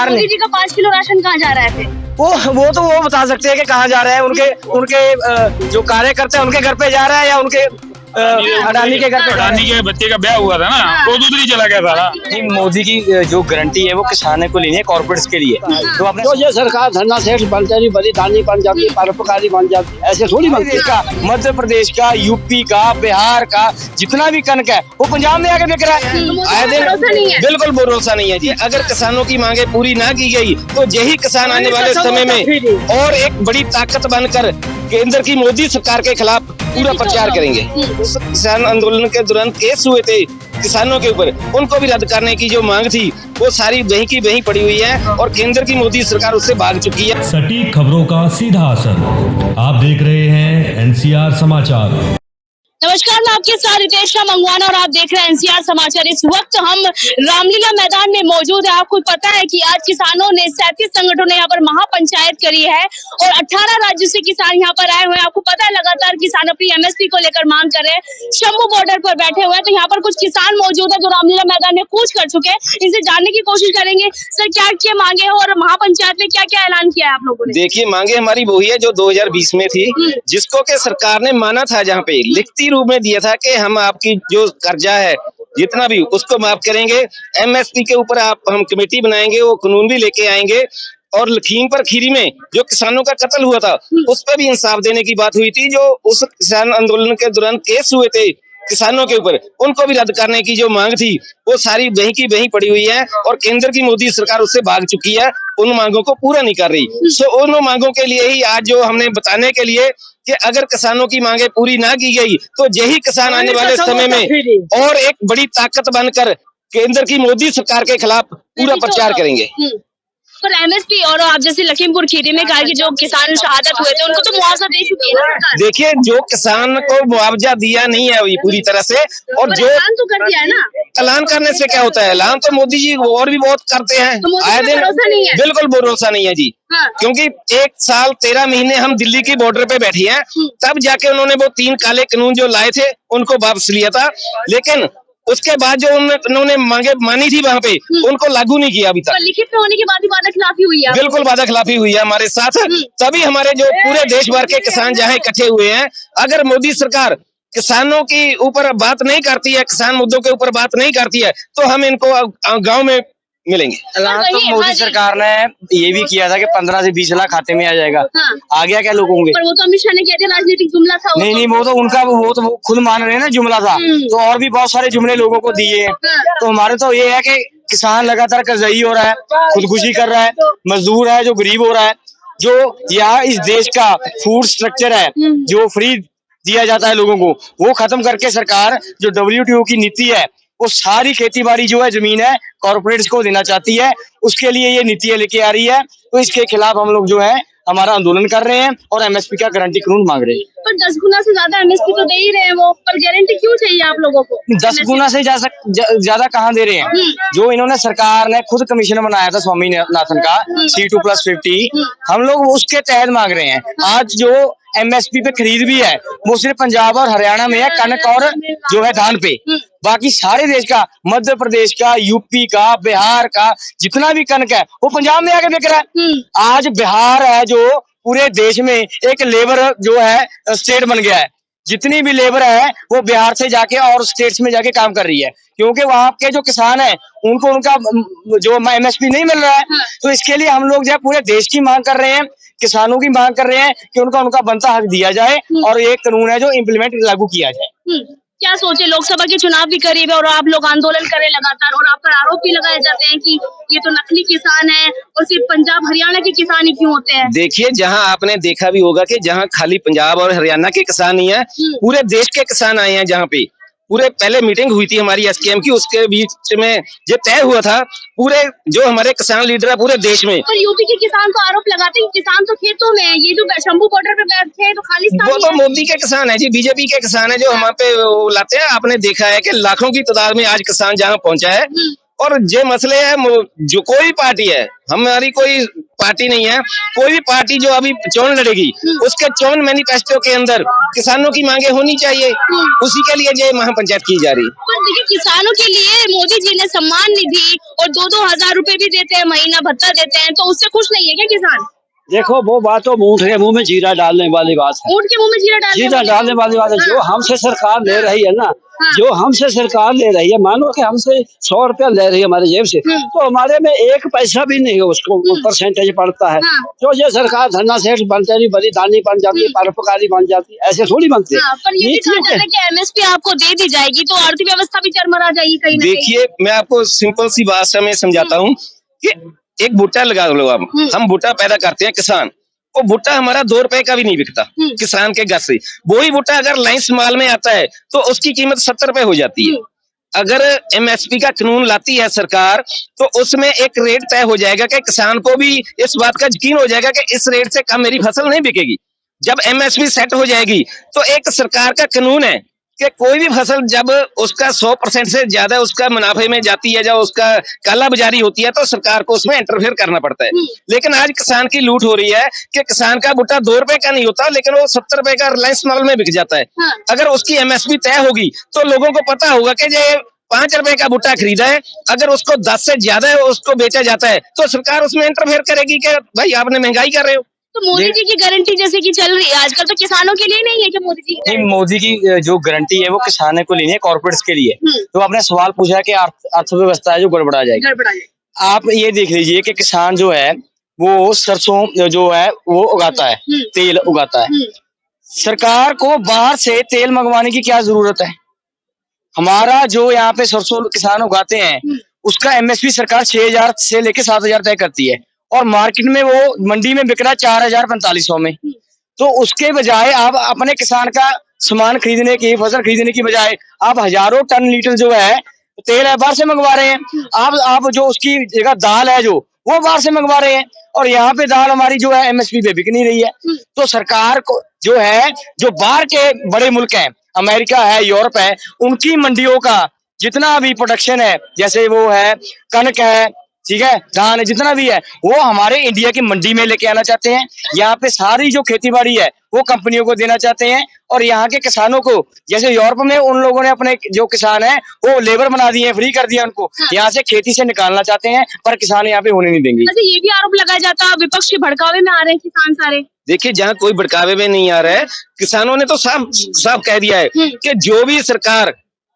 मोदी जी का 5 kilo ration कहाँ जा रहा है फिर? वो तो वो बता सकते हैं कि कहाँ जा रहा है। उनके जो कार्यकर्ता है उनके घर पे जा रहा है या उनके अडानी के घर पे। अडानी के बच्चे का ब्याह हुआ था ना, वो दूध नहीं चला गया था। नहीं, मोदी की जो गारंटी है वो किसानों को लेनी है, कॉर्पोरेट्स के लिए। तो अपने तो ये सरकार धरना सेठ बनते नहीं, बलिदानी बन जाती, परोपकारी बन जाती, ऐसे थोड़ी बनती देश का, मध्य प्रदेश का, यूपी का, बिहार का जितना भी कनक है वो पंजाब में आके बिक रहा है। आए दिन बिल्कुल भरोसा नहीं है जी। अगर किसानों की मांगे पूरी ना की गई तो यही किसान आने वाले समय में और एक बड़ी ताकत बनकर केंद्र की मोदी सरकार के खिलाफ पूरा प्रचार करेंगे। उस किसान आंदोलन के दौरान केस हुए थे किसानों के ऊपर, उनको भी रद्द करने की जो मांग थी वो सारी वहीं की वहीं पड़ी हुई है और केंद्र की मोदी सरकार उससे भाग चुकी है। सटीक खबरों का सीधा असर आप देख रहे हैं एनसीआर समाचार। नमस्कार, मैं आपके साथ रितेशा मंगवाना और आप देख रहे हैं एनसीआर समाचार। इस वक्त हम रामलीला मैदान में मौजूद है। आपको पता है कि आज किसानों ने 37 संगठनों ने यहाँ पर महापंचायत करी है और 18 राज्यों से किसान यहाँ पर आए हुए हैं। आपको पता है लगातार किसान अपनी एमएसपी को लेकर मांग कर रहे हैं। शंभू बॉर्डर पर बैठे हुए हैं, तो यहाँ पर कुछ किसान मौजूद है जो रामलीला मैदान में कूच कर चुके हैं। इनसे जानने की कोशिश करेंगे सर क्या क्या मांगे है और महापंचायत में क्या क्या ऐलान किया है आप लोगों ने। देखिए, मांगे हमारी वही है जो 2020 में थी, जिसको के सरकार ने माना था, जहाँ पे लिखती रूप में दिया था कि हम आपकी जो कर्जा है जितना भी उसको माफ करेंगे, एमएसपी के ऊपर हम कमेटी बनाएंगे, वो कानून भी लेके आएंगे। और लखीमपुर खीरी में जो किसानों का कत्ल हुआ था उस पर भी इंसाफ देने की बात हुई थी। जो उस किसान आंदोलन के दौरान केस हुए थे किसानों के ऊपर, उनको भी रद्द करने की जो मांग थी वो सारी वहीं की वहीं पड़ी हुई है और केंद्र की मोदी सरकार उससे भाग चुकी है, उन मांगों को पूरा नहीं कर रही। सो उन मांगों के लिए ही आज जो हमने बताने के लिए कि अगर किसानों की मांगे पूरी ना की गई तो यही किसान आने वाले समय में और एक बड़ी ताकत बनकर केंद्र की मोदी सरकार के खिलाफ पूरा प्रचार करेंगे। पर एमएसपी और आप जैसे लखीमपुर खीरी में कहा कि जो किसान शहादत हुए थे उनको तो मुआवजा दे चुकी है ना सरकार। देखिए, जो किसान को मुआवजा दिया नहीं है अभी पूरी तरह से, और जो ऐलान तो कर दिया है ना। ऐलान करने से क्या होता है, ऐलान तो मोदी जी और भी बहुत करते हैं। तो आए दिन भरोसा नहीं है। बिल्कुल भरोसा नहीं है जी। हाँ। क्योंकि 1 साल 13 महीने हम दिल्ली की बॉर्डर पे बैठे हैं, तब जाके उन्होंने वो 3 काले कानून जो लाए थे उनको वापस लिया था, लेकिन उसके बाद जो उन्होंने मांगे मानी थी वहाँ पे उनको लागू नहीं किया अभी तक। लिखित में होने के बाद ही वादा खिलाफी हुई है। बिल्कुल वादा खिलाफी हुई है हमारे साथ। तभी हमारे जो पूरे देश भर के किसान जहाँ इकट्ठे हुए हैं, अगर मोदी सरकार किसानों की ऊपर बात नहीं करती है, किसान मुद्दों के ऊपर बात नहीं करती है, तो हम इनको गाँव में मिलेंगे। ऐलान तो मोदी सरकार ने ये भी किया था कि 15 से 20 लाख खाते में आ जाएगा। हाँ। आ गया क्या लोगों के? पर वो तो अमित शाह ने किया था, राजनीतिक जुमला था वो। नहीं, वो तो उनका वो खुद मान रहे हैं ना जुमला था। तो और भी बहुत सारे जुमले लोगों को दिए हैं। तो हमारे तो ये है कि किसान लगातार कर्जई हो रहा है, खुदकुशी कर रहा है, मजदूर है जो गरीब हो रहा है, जो यहाँ इस देश का फूड स्ट्रक्चर है जो फ्री दिया जाता है लोगों को, वो खत्म करके सरकार जो WTO की नीति है वो सारी खेती बाड़ी जो है जमीन है कॉर्पोरेट्स को देना चाहती है, उसके लिए ये नीतियां लेके आ रही है। तो इसके खिलाफ हम लोग जो है हमारा आंदोलन कर रहे हैं और एमएसपी का गारंटी कानून मांग रहे हैं। पर 10 गुना से ज्यादा एमएसपी तो दे ही रहे हैं वो, पर गारंटी क्यों चाहिए आप लोगों को? 10 गुना से ज्यादा कहाँ दे रहे हैं? जो इन्होंने सरकार ने खुद कमीशन बनाया था स्वामीनाथन का C2+50, हम लोग उसके तहत मांग रहे हैं। आज जो एमएसपी पे खरीद भी है वो सिर्फ पंजाब और हरियाणा में है, कनक और जो है धान पे। बाकी सारे देश का, मध्य प्रदेश का, यूपी का, बिहार का जितना भी कनक है वो पंजाब में आके बिक रहा है। आज बिहार है जो पूरे देश में एक लेबर जो है स्टेट बन गया है। जितनी भी लेबर है वो बिहार से जाके और स्टेट्स में जाके काम कर रही है, क्योंकि वहाँ के जो किसान है उनको उनका जो एमएसपी नहीं मिल रहा है। तो इसके लिए हम लोग जो है पूरे देश की मांग कर रहे हैं, किसानों की मांग कर रहे हैं कि उनका बनता हक दिया जाए और एक कानून है जो इम्प्लीमेंट लागू किया जाए। क्या सोचे, लोकसभा के चुनाव भी करीब है और आप लोग आंदोलन करें लगातार और आप पर आरोप भी लगाए जाते हैं कि ये तो नकली किसान है और सिर्फ पंजाब हरियाणा के किसान ही क्यों होते हैं? देखिए, जहां आपने देखा भी होगा कि जहां खाली पंजाब और हरियाणा के किसान नहीं है, पूरे देश के किसान आए हैं। जहां पे पूरे पहले मीटिंग हुई थी हमारी एसकेएम की, उसके बीच में ये तय हुआ था पूरे जो हमारे किसान लीडर है पूरे देश में। पर यूपी के किसान तो आरोप लगाते हैं कि किसान तो खेतों में है, ये जो शंभू बॉर्डर पे बैठे हैं तो खालिस्तानी वो तो मोदी के किसान है जी, बीजेपी के किसान है जो हमारे पे लाते हैं। आपने देखा है कि लाखों की तादाद में आज किसान जहाँ पहुंचा है और ये मसले है जो कोई पार्टी है, हमारी कोई पार्टी नहीं है, कोई भी पार्टी जो अभी चुनाव लड़ेगी उसके चुनाव मैनिफेस्टो के अंदर किसानों की मांगे होनी चाहिए, उसी के लिए ये महापंचायत की जा रही है। पर देखिए किसानों के लिए मोदी जी ने सम्मान निधि और 2-2 हजार रुपए भी देते हैं, महीना भत्ता देते हैं, तो उससे खुश नहीं है क्या किसान? देखो वो बात तो ऊँट के मुंह में जीरा डालने वाली बात है। ऊँट के मुंह में जीरा डालने वाली बात है। जो हमसे सरकार ले रही है ना, जो हमसे सरकार ले रही है, मानो कि हमसे 100 रुपया ले रही है हमारे जेब से, तो हमारे में 1 पैसा भी नहीं है, उसको परसेंटेज पड़ता है। जो ये सरकार धन्ना सेठ बनते नहीं, बड़ी दानी बन जाती है, परोपकारी बन जाती है, ऐसे थोड़ी बनते हैं। पर ये भी कहा जाता है कि एमएसपी आपको दे दी जाएगी तो अर्थव्यवस्था भी चरमरा जाएगी कहीं ना कहीं। देखिए मैं आपको सिंपल सी भाषा में समझाता हूँ कि एक भुट्टा लगा लो आप, हम भुट्टा पैदा करते हैं किसान, वो भुट्टा हमारा 2 रुपए का भी नहीं बिकता किसान के घर से। वही भुट्टा अगर लाइंस माल में आता है तो उसकी कीमत 70 रुपए हो जाती है। अगर एमएसपी का कानून लाती है सरकार तो उसमें एक रेट तय हो जाएगा कि किसान को भी इस बात का यकीन हो जाएगा कि इस रेट से कम मेरी फसल नहीं बिकेगी। जब एमएसपी सेट हो जाएगी तो एक सरकार का कानून है कि कोई भी फसल जब उसका 100% से ज्यादा उसका मुनाफे में जाती है, जब उसका काला बाजारी होती है, तो सरकार को उसमें इंटरफेयर करना पड़ता है। लेकिन आज किसान की लूट हो रही है कि किसान का भुट्टा 2 रुपए का नहीं होता, लेकिन वो 70 रुपए का रिलायंस मॉल में बिक जाता है। अगर उसकी एमएसपी तय होगी तो लोगों को पता होगा कि ये 5 रुपए का भुट्टा खरीदा है, अगर उसको 10 से ज्यादा उसको बेचा जाता है तो सरकार उसमें इंटरफेयर करेगी कि भाई आपने महंगाई कर रहे हो। तो मोदी जी की गारंटी जैसे कि चल रही है आजकल, तो किसानों के लिए नहीं है कि मोदी जी की नहीं, मोदी की जो गारंटी है वो किसानों को लेनी है, कॉर्पोरेट्स के लिए। तो आपने सवाल पूछा कि अर्थव्यवस्था है जो गड़बड़ा जाएगी। आप ये देख लीजिए कि किसान जो है वो सरसों जो है वो उगाता है, तेल उगाता है। सरकार को बाहर से तेल मंगवाने की क्या जरूरत है? हमारा जो यहाँ पे सरसों किसान उगाते हैं उसका एमएसपी सरकार 6,000 से लेके 7,000 तय करती है, और मार्केट में वो मंडी में बिक रहा है 4,450 में। तो उसके बजाय आप अपने किसान का सामान खरीदने की, फसल खरीदने की बजाय आप हजारों टन लीटर जो है तेल है बाहर से मंगवा रहे हैं। आप जो उसकी जगह दाल है जो वो बाहर से मंगवा रहे हैं, और यहाँ पे दाल हमारी जो है एमएसपी पे बिक नहीं रही है। तो सरकार को जो है, जो बाहर के बड़े मुल्क हैं, अमेरिका है, यूरोप है, उनकी मंडियों का जितना भी प्रोडक्शन है, जैसे वो है कनक है, ठीक है, धान है, जितना भी है वो हमारे इंडिया की मंडी में लेके आना चाहते हैं। यहाँ पे सारी जो खेती बाड़ी है वो कंपनियों को देना चाहते हैं, और यहाँ के किसानों को, जैसे यूरोप में उन लोगों ने अपने जो किसान है वो लेबर बना दिए, फ्री कर दिया उनको, यहाँ से खेती से निकालना चाहते हैं, पर किसान यहाँ पे होने नहीं देंगे। अच्छा, ये भी आरोप लगाया जाता है विपक्ष के भड़कावे में आ रहे हैं किसान सारे। देखिए जहाँ कोई भड़कावे में नहीं आ रहा है, किसानों ने तो साफ कह दिया है कि जो भी सरकार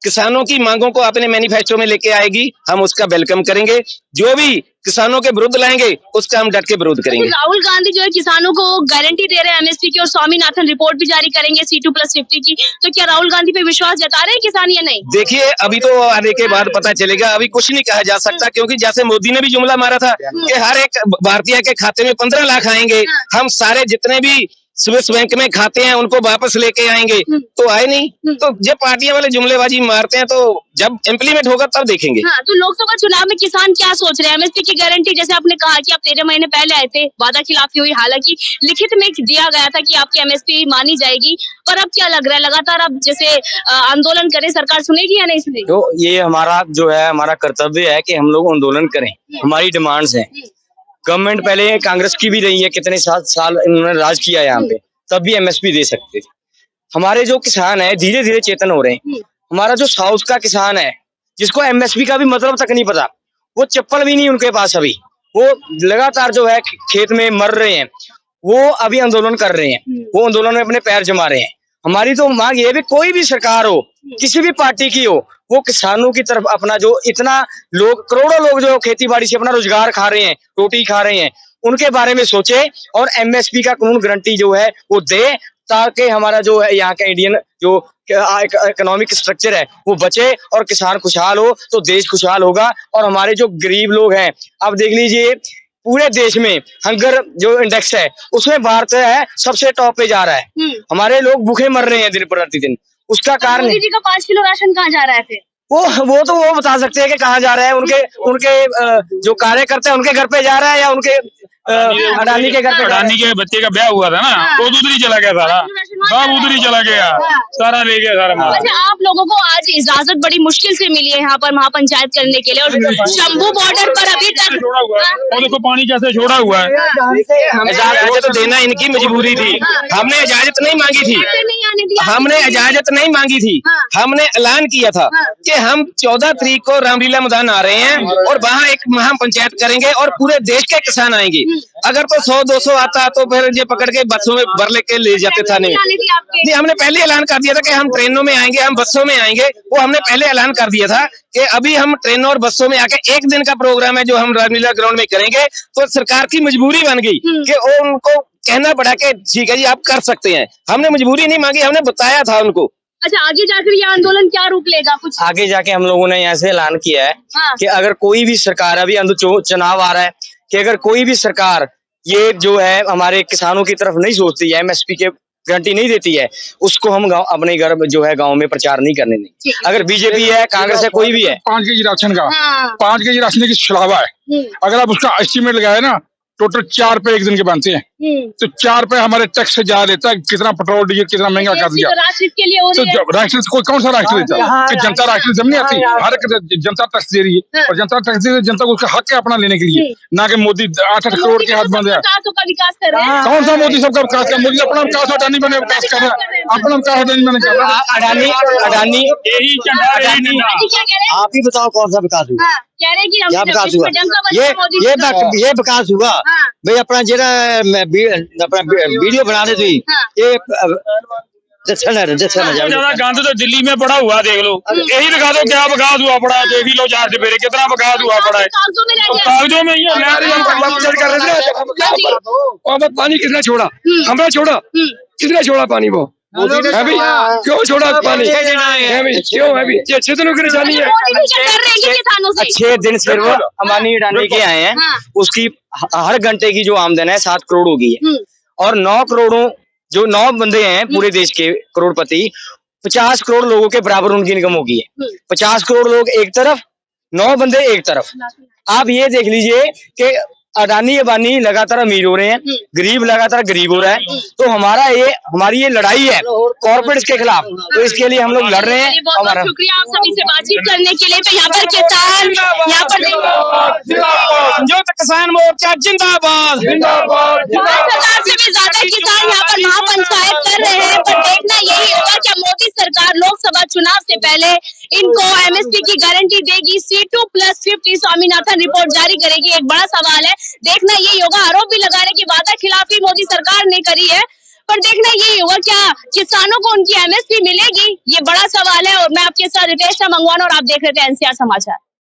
किसानों की मांगों को अपने मैनिफेस्टो में लेके आएगी हम उसका वेलकम करेंगे, जो भी किसानों के विरुद्ध लाएंगे उसका हम डट के विरोध करेंगे। राहुल गांधी जो है किसानों को गारंटी दे रहे हैं एमएसपी की, और स्वामीनाथन रिपोर्ट भी जारी करेंगे C2+50 की, तो क्या राहुल गांधी पे विश्वास जता रहे हैं किसान या नहीं? देखिए अभी तो आने के बाद पता चलेगा, अभी कुछ नहीं कहा जा सकता, क्योंकि जैसे मोदी ने भी जुमला मारा था कि हर एक भारतीय के खाते में 15 लाख आएंगे, हम सारे जितने भी स्विस बैंक में खाते हैं उनको वापस लेके आएंगे, तो आए नहीं। तो जब पार्टियां वाले जुमलेबाजी मारते हैं तो जब इम्प्लीमेंट होगा तब देखेंगे। हाँ, तो लोकसभा चुनाव में किसान क्या सोच रहे हैं? एमएसपी की गारंटी, जैसे आपने कहा कि आप 13 महीने पहले आए थे, वादा खिलाफी हुई, हालांकि लिखित में दिया गया था कि आपकी एमएसपी मानी जाएगी, पर अब क्या लग रहा है लगातार अब जैसे आंदोलन करें, सरकार सुनेगी या नहीं सुनेगी? तो ये हमारा जो है हमारा कर्तव्य है कि हम लोग आंदोलन करें, हमारी डिमांड्स हैं। गवर्नमेंट पहले कांग्रेस की भी रही है, कितने साल इन्होंने राज किया यहाँ पे, तब भी एमएसपी दे सकते थे। हमारे जो किसान है धीरे धीरे चेतन हो रहे हैं। हमारा जो साउथ का किसान है जिसको एमएसपी का भी मतलब तक नहीं पता, वो चप्पल भी नहीं उनके पास, अभी वो लगातार जो है खेत में मर रहे हैं, वो अभी आंदोलन कर रहे हैं, वो आंदोलन में अपने पैर जमा रहे हैं। हमारी तो मांग ये है भी कोई भी सरकार हो, किसी भी पार्टी की हो, वो किसानों की तरफ अपना जो इतना लोग, करोड़ों लोग जो खेती बाड़ी से अपना रोजगार खा रहे हैं, रोटी खा रहे हैं, उनके बारे में सोचे, और एमएसपी का कानून गारंटी जो है वो दे, ताकि हमारा जो है यहाँ का इंडियन जो इकोनॉमिक स्ट्रक्चर है वो बचे, और किसान खुशहाल हो तो देश खुशहाल होगा। और हमारे जो गरीब लोग हैं, अब देख लीजिए पूरे देश में हंगर जो इंडेक्स है उसमें भारत है सबसे टॉप पे जा रहा है। हमारे लोग भूखे मर रहे हैं दिन प्रतिदिन, उसका कारण मोदी जी का 5 किलो राशन कहाँ जा रहा है फिर? वो तो वो बता सकते हैं कि कहाँ जा रहे हैं, उनके जो कार्यकर्ता है उनके घर पे जा रहा है या उनके अडानी के घर पे। अडानी के बच्चे का ब्याह हुआ था ना, वो उधर ही चला गया सारा, सब उधर ही चला गया, सारा ले गया सारा माल। अच्छा, आप लोगों को आज इजाजत बड़ी मुश्किल से मिली है यहाँ पर महापंचायत करने के लिए, और शंभू बॉर्डर पर अभी तक छोड़ा हुआ है, और देखो पानी कैसे छोड़ा हुआ है। इजाजत देना इनकी मजबूरी थी, हमने इजाजत नहीं मांगी थी, नहीं आने दिया, हमने इजाजत नहीं मांगी थी, हमने ऐलान किया था कि हम 14 तारीख को रामलीला मैदान आ रहे हैं और वहाँ एक महापंचायत करेंगे और पूरे देश के किसान आएंगे। अगर तो 100-200 आता तो फिर ये पकड़ के बसों में भर लेके ले जाते था। नहीं, हमने पहले ऐलान कर दिया था कि हम ट्रेनों में आएंगे, हम बसों में आएंगे, वो हमने पहले ऐलान कर दिया था कि अभी हम ट्रेनों और बसों में आके एक दिन का प्रोग्राम है जो हम रामलीला ग्राउंड में करेंगे। तो सरकार की मजबूरी बन गई कि उनको कहना पड़ा कि ठीक है जी आप कर सकते हैं। हमने मजबूरी नहीं मांगी, हमने बताया था उनको। अच्छा, आगे जाकर ये आंदोलन क्या रूप लेगा? कुछ आगे जाके हम लोगों ने यहाँ से ऐलान किया है कि अगर कोई भी सरकार, अभी चुनाव आ रहा है, कि अगर कोई भी सरकार ये जो है हमारे किसानों की तरफ नहीं सोचती है, एमएसपी के गारंटी नहीं देती है, उसको हम अपने घर जो है गांव में प्रचार नहीं करने देंगे। अगर बीजेपी है, कांग्रेस है, कोई भी है। 5 केजी राशन का 5 केजी राशन की छलावा है, अगर आप उसका एस्टीमेट लगाए ना, टोटल 4 रुपए एक दिन के बनते हैं, तो 4 रुपए हमारे टैक्स से जा लेता है। कितना पेट्रोल डीजल कितना महंगा कर दिया। राष्ट्र के लिए तो राष्ट्र कौन सा राष्ट्र देता है कि जनता राष्ट्र जब नहीं आती, हर एक जनता टैक्स दे रही है, और जनता टैक्स दे रही है, जनता को उसका हक है अपना लेने के लिए, ना कि मोदी 8-8 करोड़ के हाथ बंद है। विकास कर रहे हैं। कौन सा मोदी सबका विकास कर? मोदी अपना विकास अडानी बने विकास कर रहा है, अपना विकास अडानी बने कर रहा है। अडानी यही चंदा, यही निंदा। क्या कह रहे हैं? आप ही बताओ कौन सा विकास हुआ? कह रहे हैं कि क्या विकास हुआ? ये ये विकास हुआ भाई अपना जेड़ा अपना वीडियो बनाने थी ये ज्यादा गंद तो दिल्ली में पड़ा हुआ, देख लो, यही दिखा दो क्या विकास हुआ पड़ा है, देख ही लो 4 सवेरे कितना विकास हुआ पड़ा है। कागजों में ही और पानी किसने छोड़ा? हमने छोड़ा। किसने छोड़ा पानी? वो है भी क्यों छोड़ा पानी? है भी क्यों? है भी ये अच्छे दिनों की निशानी है। अच्छे दिन से वो अंबानी अडानी के आए हैं, उसकी हर घंटे की जो आमदन है 7 करोड़ हो गई है, और 9 करोड़ों जो 9 बंदे हैं पूरे देश के करोड़पति, 50 करोड़ लोगों के बराबर उनकी इनकम हो गई है। 50 करोड़ लोग एक तरफ, 9 बंदे एक तरफ। आप ये देख लीजिए कि अडानी अंबानी लगातार अमीर हो रहे हैं, गरीब लगातार गरीब हो रहा है। तो हमारी ये लड़ाई है कॉर्पोरेट्स के खिलाफ, तो इसके लिए हम लोग लड़ रहे हैं। बहुत बहुत शुक्रिया आप सभी से बातचीत करने के लिए। तो यहाँ पर किसान, यहाँ पर संयुक्त किसान मोर्चा जिंदाबाद। 5,000 से भी ज्यादा किसान यहाँ पर महापंचायत कर रहे हैं। पर देखना यही होगा क्या मोदी सरकार लोकसभा चुनाव से पहले इनको एमएसपी की गारंटी देगी, C2+50 स्वामीनाथन रिपोर्ट जारी करेगी। एक बड़ा सवाल है, देखना यही होगा। आरोप भी लगा रहे कि वादा खिलाफी मोदी सरकार ने करी है, पर देखना यही होगा क्या किसानों को उनकी एमएसपी मिलेगी, ये बड़ा सवाल है। और मैं आपके साथ रितेश मंगवाना और आप देख रहे थे एनसीआर समाचार।